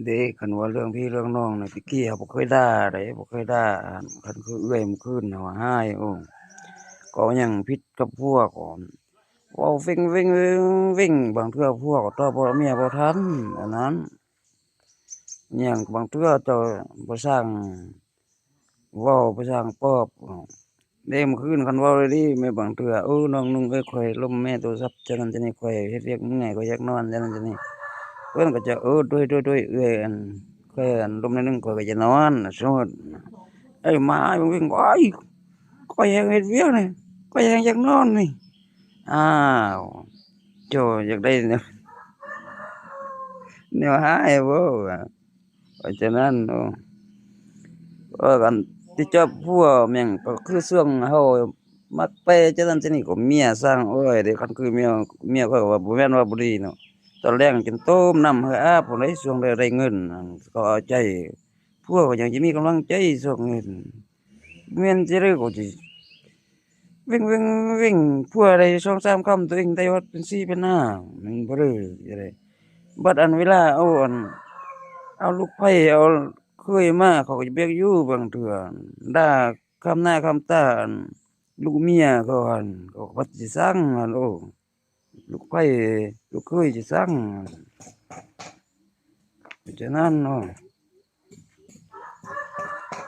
เด็กคันว่าเรื่องพี่เรื่องน้องน่ะตะกี้เขาบ่เคยด่าไดบ่เคยด่าคันคือเอื้อยเมื่อคืนน่ะว่าอ้ายก็ยังผิดกับพวกเว้าวิ่งบางเทื่อพวกก็ตอบบ่เมียบ่ทันอันนั้นอิหยังบางเทื่อเจ้าบ่ซังเว้าบ่ซังตอบเด้เมื่อคืนคันเว้าดีๆแม่บางเทื่อน้องนุ่งเอ้ยข้อยล้มแม่โทรศัพท์เท่านั้นเท่านี้ข้อยเฮ็ดเวียกเมื่อยข้อยอยากนอนเท่านั้นเท่านี้ เพิ่นก็จะโดยเอื้อยข้อยลมนิดหนึ่งข้อยก็จะนอนสมมุติไอ้หมามันวิ่งว้ายข้อยแฮงเฮ็ดเวียกนี่ข้อยแฮงอยากนอนนี่อ้าวเจ้าอยากได้แนวหายบ่เพราะฉะนั้นกันที่เจ้าผัวแม่งก็คือช่วงเฮามักไปจังนั้นจังนี้ก็เมียสั่งโอ้ยเดี๋ยวคันคือเมียข้อยก็ว่าบ่แม่นว่าบ่ดีเนาะ ตอนแรกกินต้มน้ำให้อาบพุ่นได้ช่วงได้เงินก็เอาใจพวกก็ยังสิมีกำลังใจช่วงนี้แม่นสิได้ก็สิวิ่งพัวได้2-3คำตัวเองได้ฮอดเป็น4เป็น5มันบ่ได้จะได้บัดอันเวลาเอาลูกไผเอาเคยมาเขาก็จะเบียกอยู่บางเทื่อด่าคำหน้าคำตาลูกเมียเขาหั่นเขาก็บ่สิซังหั่นลูกไผลูกเขยสิซัง เพราะฉะนั้น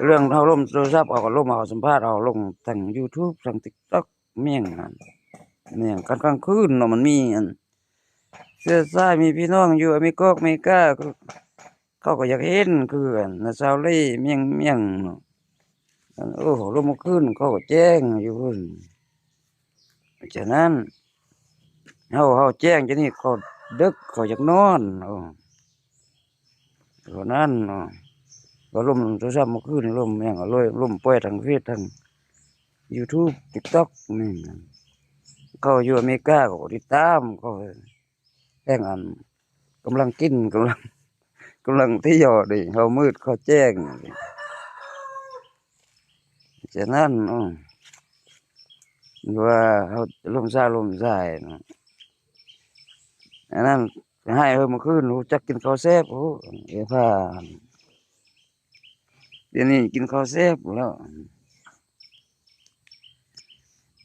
เรื่องเราล่มโทรศัพท์เอาก็ล่มเอาสัมภาษณ์เอาลงทางยูทูบทาง TikTok เมี่ยงนั่นเมี่ยงกลางคืนเนาะมันมีอันเสื้อซ้ายมีพี่น้องอยู่อเมริกาเขาก็อยากเห็นคืออันน่ะชาวเลเมี่ยงเนาะอันลมเมื่อคืนเขาก็แจ้งอยู่พุ่นเพราะฉะนั้นเฮาแจ้งจังนี้เขาดึกเขาอยากนอนเท่านั้นก็ล่มโทรศัพท์เมื่อคืนล่มแม่งก็เลยล่มปล่อยทางเฟซทาง YouTube TikTok แม่งเขาอยู่อเมริกาเขาก็ติดตามเขาแจ้งอันกำลังกินกำลังเที่ยวดิเขามืดเขาแจ้งฉะนั้นว่าเขาลมซ่ายเนาะอันนั้นให้เมื่อคืนรู้จักกินข้าวแซ่บเอ้พาเดี๋ยวนี้กินข้าวแซ่บแล้ว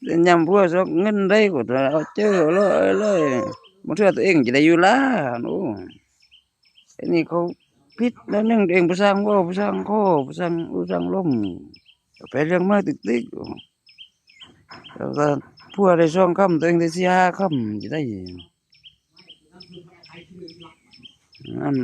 เดี๋ยวยามพวกซอกเงินได้ก็เอาเจอเลยบ่เทื่อตัวเองจะได้อยู่ล่ะอันนี้เขาผิดแล้วนึงตัวเองบ่สร้างเว้าบ่สร้างคอบ่สร้างลมไปเรื่องมาติ๊กๆแล้วก็ผัวได้2คำตัวเองได้4-5คำจะได้นั่น